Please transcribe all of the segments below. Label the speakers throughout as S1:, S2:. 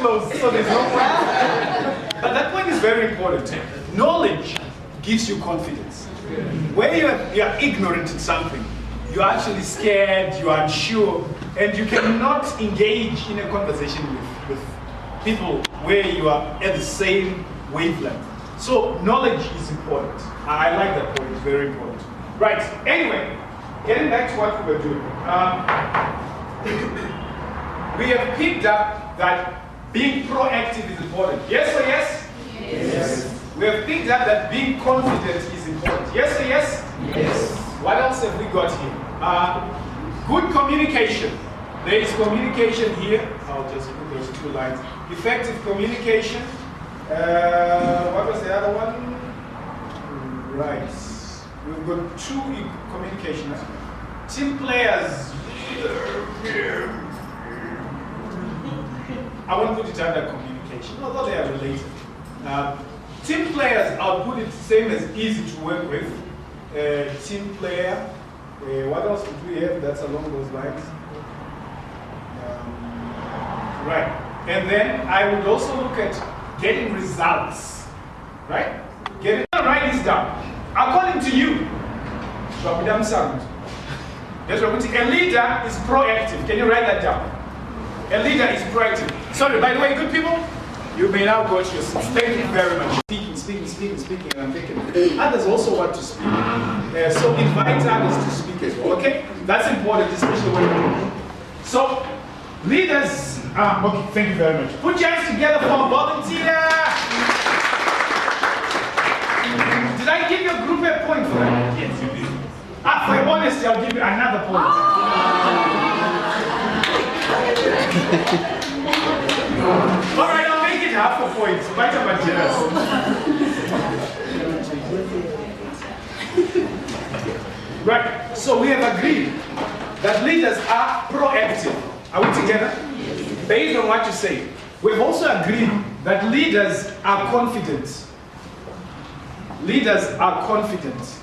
S1: closed, so there's no point. But that point is very important. Knowledge gives you confidence. When you are ignorant in something, you're actually scared, you are unsure, and you cannot engage in a conversation with people where you are at the same wavelength. So knowledge is important. I like that point, it's very important. Right, anyway, getting back to what we were doing. We have picked up that being proactive is important. Yes or yes? Yes. We have picked up that being confident is important. Yes or yes? Yes. What else have we got here? Good communication. There is communication here. I'll just put those two lines. Effective communication. What was the other one? Right. We've got two communication. Team players. I won't put it under communication, although they are related. Team players, I'll put it same as easy to work with. Team player. What else do we have that's along those lines? Right. And then I would also look at getting results. Right? Write this down. According to you, a leader is proactive. Can you write that down? A leader is proactive. Sorry, by the way, good people, you may now go to your seats. Thank you very much. Speaking, and I'm thinking others also want to speak. So invite others to speak as well, okay? That's important, especially when so, leaders, okay, thank you very much. Put your hands together for a volunteer. Did I give your group a point for that? Yes, you did. For honesty, I'll give you another point. All right, I'll make it half a point. Quite a generous. Right, so we have agreed that leaders are proactive. Are we together? Based on what you say. We've also agreed that leaders are confident. Leaders are confident.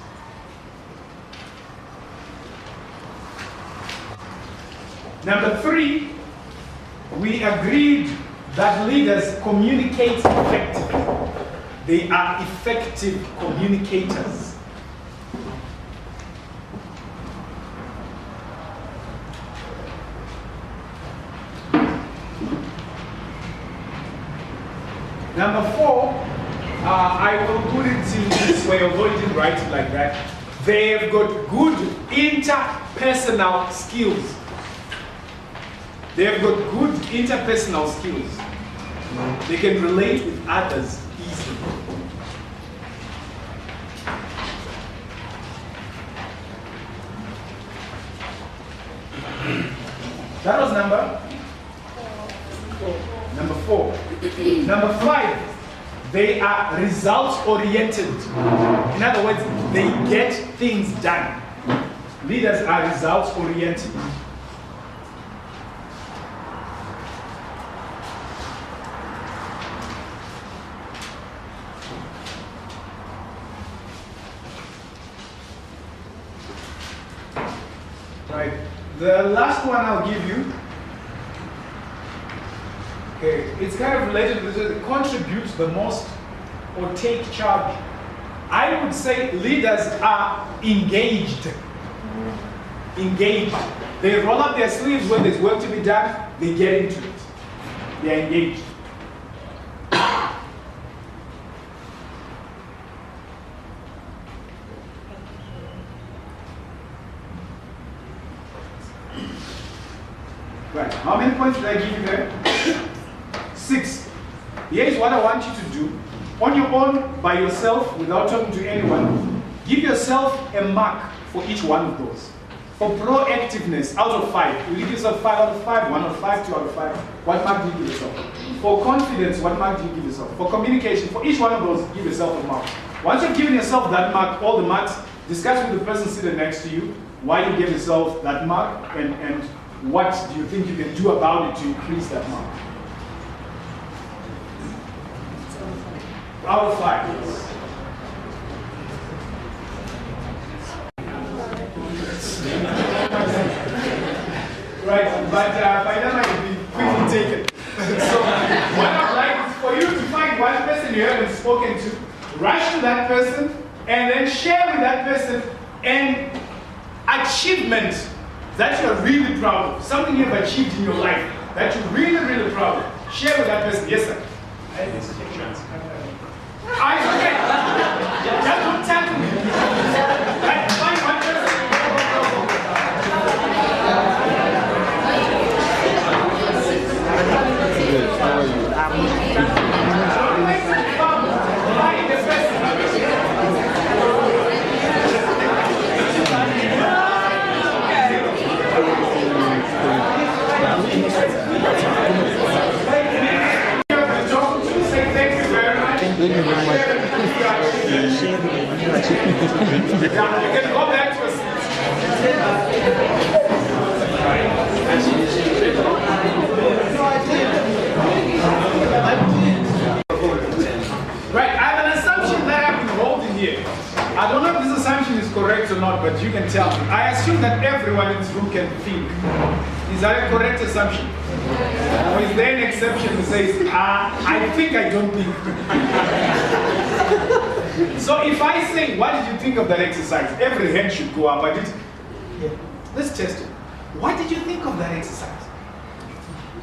S1: Number 3, we agreed that leaders communicate effectively. They are effective communicators. Number 4, I will put it in this way, although I didn't write it like that. They have got good interpersonal skills. They have got good interpersonal skills. They can relate with others easily. That was number 4. Number 5, they are results oriented. In other words, they get things done. Leaders are results oriented. Right. The last one I'll give you. Okay, it's kind of related to contribute the most or take charge. I would say leaders are engaged. Engaged. They roll up their sleeves when there's work to be done, they get into it. They are engaged. Right, how many points did I give you there? 6. Here's what I want you to do. On your own, by yourself, without talking to anyone, give yourself a mark for each one of those. For proactiveness, out of 5. You give yourself 5 out of 5, 1 out of 5, 2 out of 5. What mark do you give yourself? For confidence, what mark do you give yourself? For communication, for each one of those, give yourself a mark. Once you've given yourself that mark, all the marks, discuss with the person sitting next to you why you give yourself that mark and what do you think you can do about it to increase that mark. Out of 5. Right, but by then I will be quickly taken. So person you haven't spoken to, rush to that person, and then share with that person an achievement that you are really proud of, something you've achieved in your life that you're really, really proud of. Share with that person. Yes, sir. Okay. Just don't tackle me. Find one person.
S2: Thank you very much.
S1: You can go back to us. Right, I have an assumption that I've been holding here. I don't know if this assumption is correct or not, but you can tell me. I assume that everyone in this room can think. Is that a correct assumption? Or is there an exception that says, I think I don't think? So if I say, what did you think of that exercise? Every hand should go up. Let's test it. What did you think of that exercise?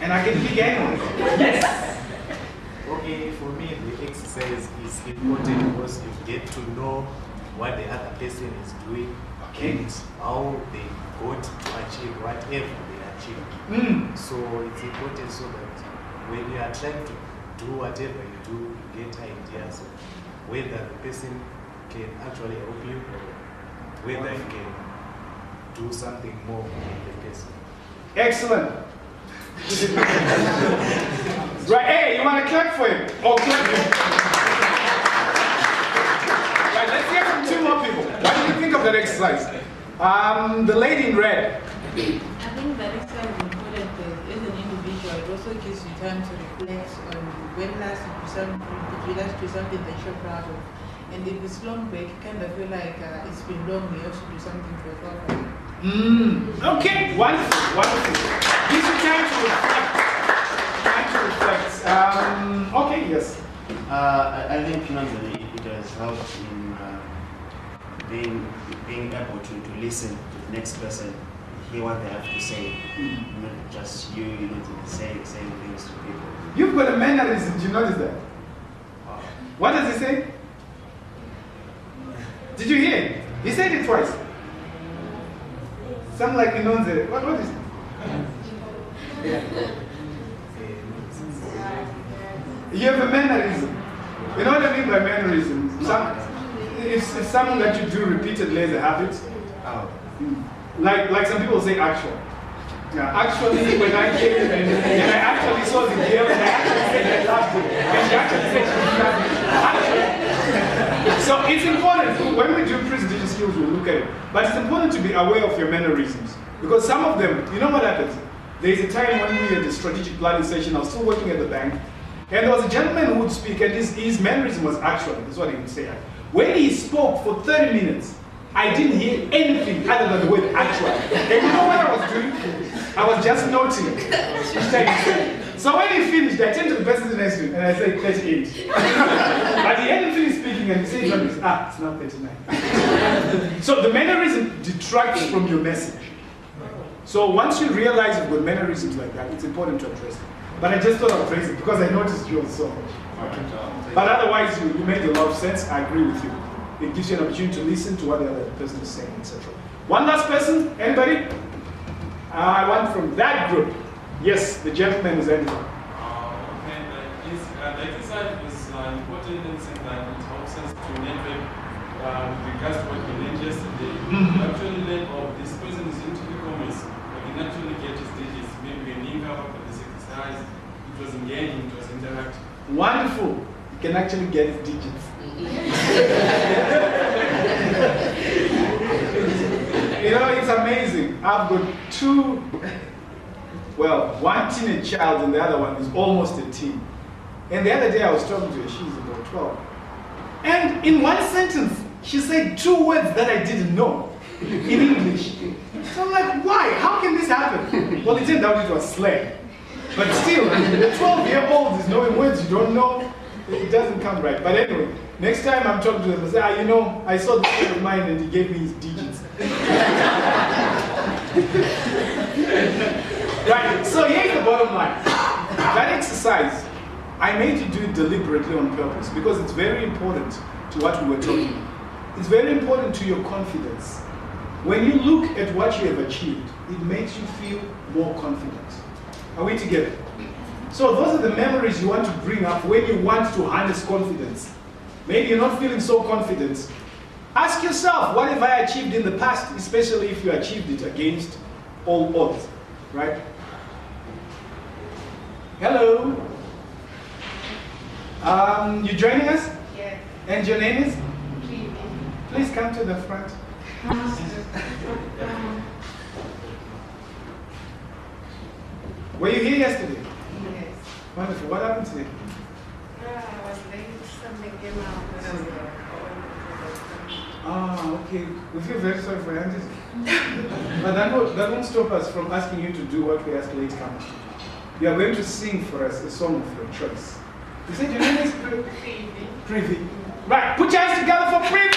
S1: And I can begin. Yes.
S3: Okay, for me, the exercise is important because you get to know what the other person is doing,
S1: Okay.
S3: and how they got to achieve whatever they achieved. So it's important so that when you are trying to do whatever you do, you get ideas of whether the person can actually help you or whether you can do something more with the person.
S1: Excellent. Right, hey, you want to clap for him? Oh, clap him. Right, let's hear from two more people. What do you think of that exercise? The lady in red.
S4: I think that exercise is important as an individual. It also gives you time to reflect on when last you last do something that you're proud of. And if it's long break, you kind of feel like it's been long, you have to do something to recover.
S1: Okay, wonderful, wonderful. Gives you time to reflect. Time to reflect. Okay, yes.
S5: I think financially it has helped in being able to listen to the next person, hear what they have to say, not just you saying things to people.
S1: You've got a mannerism, did you notice that? What does he say? Did you hear it? He said it twice. Something like he knows it. What is it? You have a mannerism. You know what I mean by mannerism? It's something that you do repeatedly as a habit. Like some people say actual. Yeah, actually, when I came and I actually saw the girl and I actually said I loved it. And she actually said she loved it. So it's important, when we do presentation skills, we'll look at it. But it's important to be aware of your mannerisms. Because some of them, you know what happens? There's a time when we had a strategic planning session, I was still working at the bank, and there was a gentleman who would speak, and his mannerism was actual, that's what he would say. When he spoke for 30 minutes, I didn't hear anything other than the word actual. And you know what I was doing? I was just noting. So when he finished, I turned to the person next to him and I said 38. But he hadn't finished speaking and he said, it's not 39. So the mannerism detracts from your message. So once you realize you've got mannerisms like that, it's important to address it. But I just thought I'd address it because I noticed yours so much. But otherwise, you made a lot of sense. I agree with you. It gives you an opportunity to listen to what the other person is saying, etc. One last person, anybody? I want from that group. Yes, the gentleman is anyone.
S6: The exercise is important in the sense that it helps us to network with regards to what we learned yesterday. We actually learned, this person is into e-commerce. We can actually get his digits. Maybe we link up with this exercise. It was engaging, it was interactive.
S1: Wonderful. You can actually get his digits. You know, it's amazing. I've got one teenage child and the other one is almost a teen. And the other day I was talking to her, she's about 12. And in one sentence, she said 2 words that I didn't know in English. So I'm like, why? How can this happen? Well, it turned out it was slang. But still, the 12-year-old is knowing words you don't know. It doesn't come right. But anyway, next time I'm talking to them, I say, you know, I saw the friend of mine and he gave me his digits. Right, so here's the bottom line. That exercise, I made you do it deliberately on purpose because it's very important to what we were talking about. It's very important to your confidence. When you look at what you have achieved, it makes you feel more confident. Are we together? So those are the memories you want to bring up when you want to harness confidence. Maybe you're not feeling so confident. Ask yourself, what have I achieved in the past, especially if you achieved it against all odds, right? Hello. You joining us?
S2: Yes.
S1: And your name is? Please come to the front. Were you here yesterday?
S2: Yes.
S1: Wonderful. What happened today?
S2: I was late. Something came out when I was there.
S1: Ah, okay. We feel very sorry for your aunties. But that won't stop us from asking you to do what we ask late comers to do. You are going to sing for us a song of your choice. You said your name is Privy. Right, put your hands together for Privy!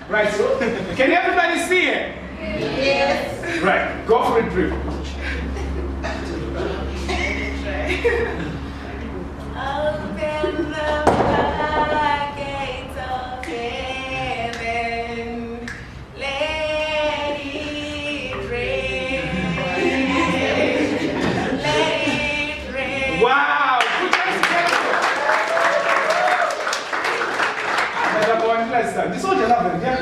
S1: Right, so can everybody see it?
S2: Yes.
S1: Right, go for it, Privy.
S2: Open the floodgates of heaven. Let it rain. Let it rain.
S1: Wow! Put your hands together. This one you love it, yeah?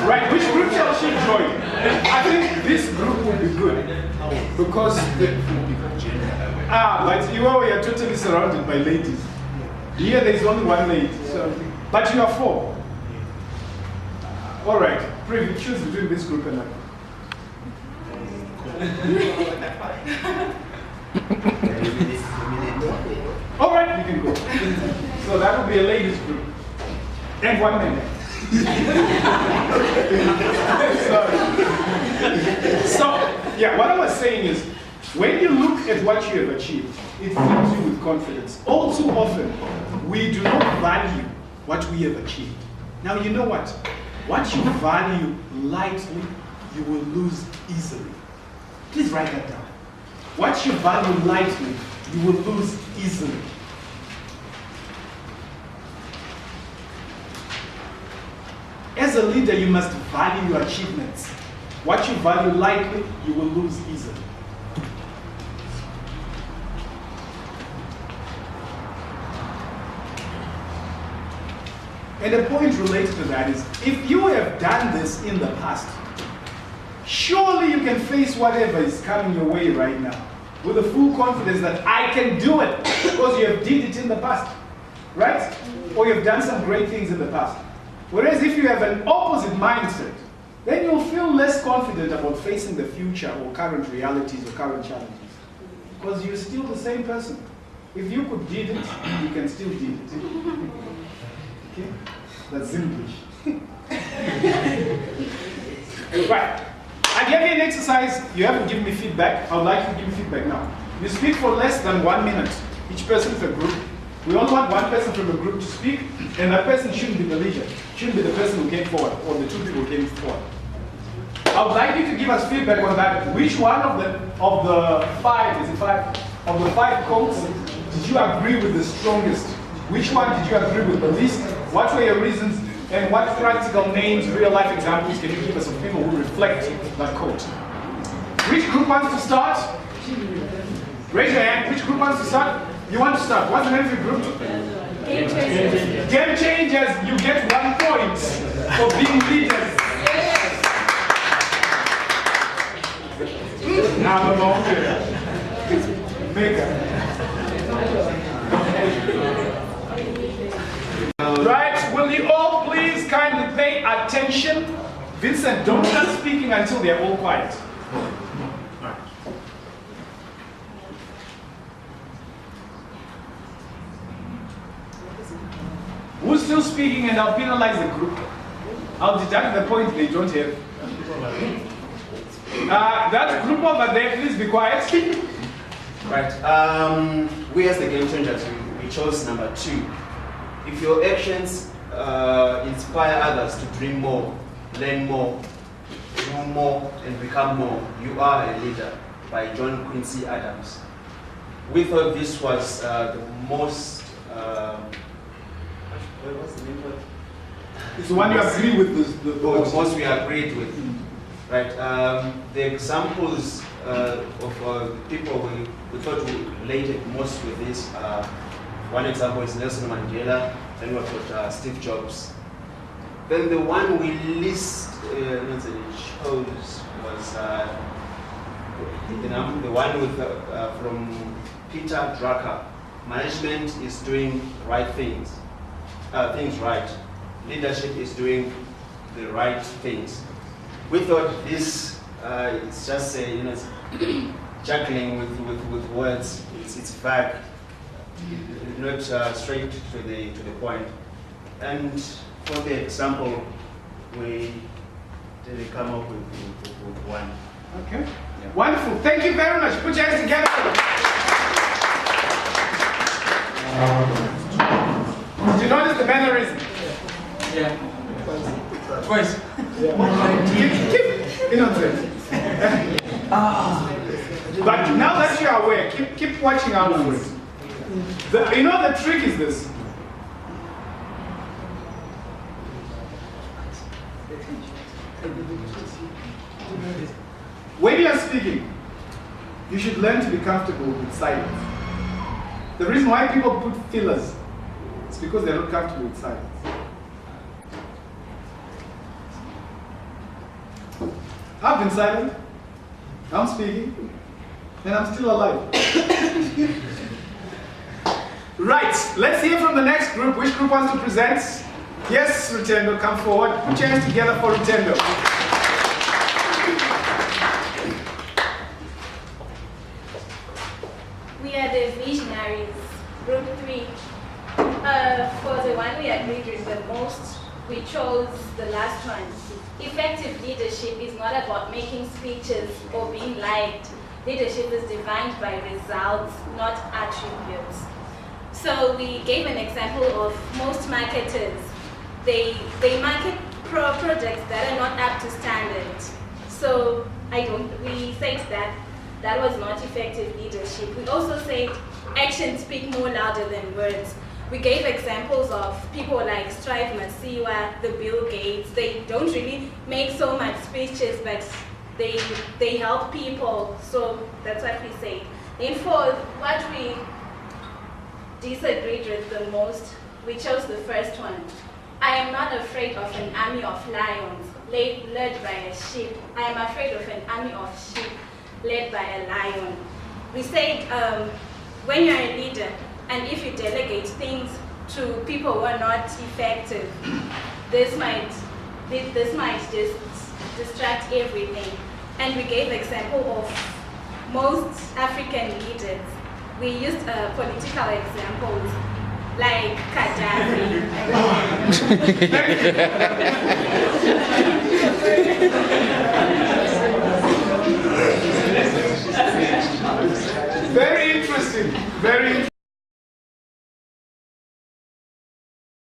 S1: Right, which group shall she join? I think this group will be good because but you are totally surrounded by ladies. Here there is only one lady, so, but you are four. All right, Privy, choose between this group and that. All right, you can go. So that will be a ladies group. And 1 minute. So, yeah, what I was saying is, when you look at what you have achieved, it fills you with confidence. All too often, we do not value what we have achieved. Now, you know what? What you value lightly, you will lose easily. Please write that down. What you value lightly, you will lose easily. As a leader, you must value your achievements. What you value lightly, you will lose easily. And the point related to that is, if you have done this in the past, surely you can face whatever is coming your way right now with the full confidence that I can do it because you have did it in the past, right? Or you've done some great things in the past. Whereas if you have an opposite mindset, then you'll feel less confident about facing the future or current realities or current challenges because you're still the same person. If you could did it, you can still did it. Okay? That's English. Right. I gave you an exercise. You haven't given me feedback. I would like you to give me feedback now. You speak for less than 1 minute. Each person is a group. We only want one person from the group to speak, and that person shouldn't be the leader. Shouldn't be the person who came forward, or the two people who came forward. I would like you to give us feedback on that. Which one of the five of the five quotes did you agree with the strongest? Which one did you agree with the least? What were your reasons? And what practical names, real life examples can you give us of people who reflect that quote? Which group wants to start? Raise your hand. Which group wants to start? You want to start. What's the name of your group?
S2: Game Changers.
S1: Game Changers. You get 1 point for being leaders. Now I'm okay. Mega. Right, will you all please kindly pay attention? Vincent, don't start speaking until they're all quiet. Whose still speaking and I'll penalize the group. I'll deduct the point they don't have. That group over there, please be quiet.
S5: Right. We as the game changers, we chose number 2. If your actions inspire others to dream more, learn more, do more, and become more, you are a leader, by John Quincy Adams. We thought this was the most. What was the name of it?
S1: It's the one you agree with the
S5: most we agreed with. Right. The examples of people we thought we related most with this. One example is Nelson Mandela. Then we got Steve Jobs. Then the one we least chose was the one with from Peter Drucker. Management is doing right things. Things right. Leadership is doing the right things. We thought this it's just juggling with words. It's vague, not straight to the point. And for the example, we did come up with one.
S1: Okay. Yeah. Wonderful. Thank you very much. Put your hands together. Did you notice the mannerism?
S7: Yeah. Twice.
S1: Keep innocent. But now that you are aware, keep watching out for it. You know the trick is this. When you are speaking, you should learn to be comfortable with silence. The reason why people put fillers is because they're not comfortable with silence. I've been silent, I'm speaking, and I'm still alive. Right, let's hear from the next group. Which group wants to present? Yes, Rutendo, come forward. Put your hands together for Rutendo.
S8: We are the visionaries, group 3. For the one we agreed with the most, we chose the last one. Effective leadership is not about making speeches or being liked. Leadership is defined by results, not attributes. So we gave an example of most marketers. They market products that are not up to standard. So we said that was not effective leadership. We also said actions speak more louder than words. We gave examples of people like Strive Masiwa, the Bill Gates. They don't really make so much speeches, but they help people. So that's what we say. And for what we disagreed with the most, we chose the first one. I am not afraid of an army of lions led by a sheep. I am afraid of an army of sheep led by a lion. We said when you're a leader, and if you delegate things to people who are not effective, this might just distract everything. And we gave example of most African leaders. We used political examples like Gaddafi.
S1: Very interesting. Very interesting.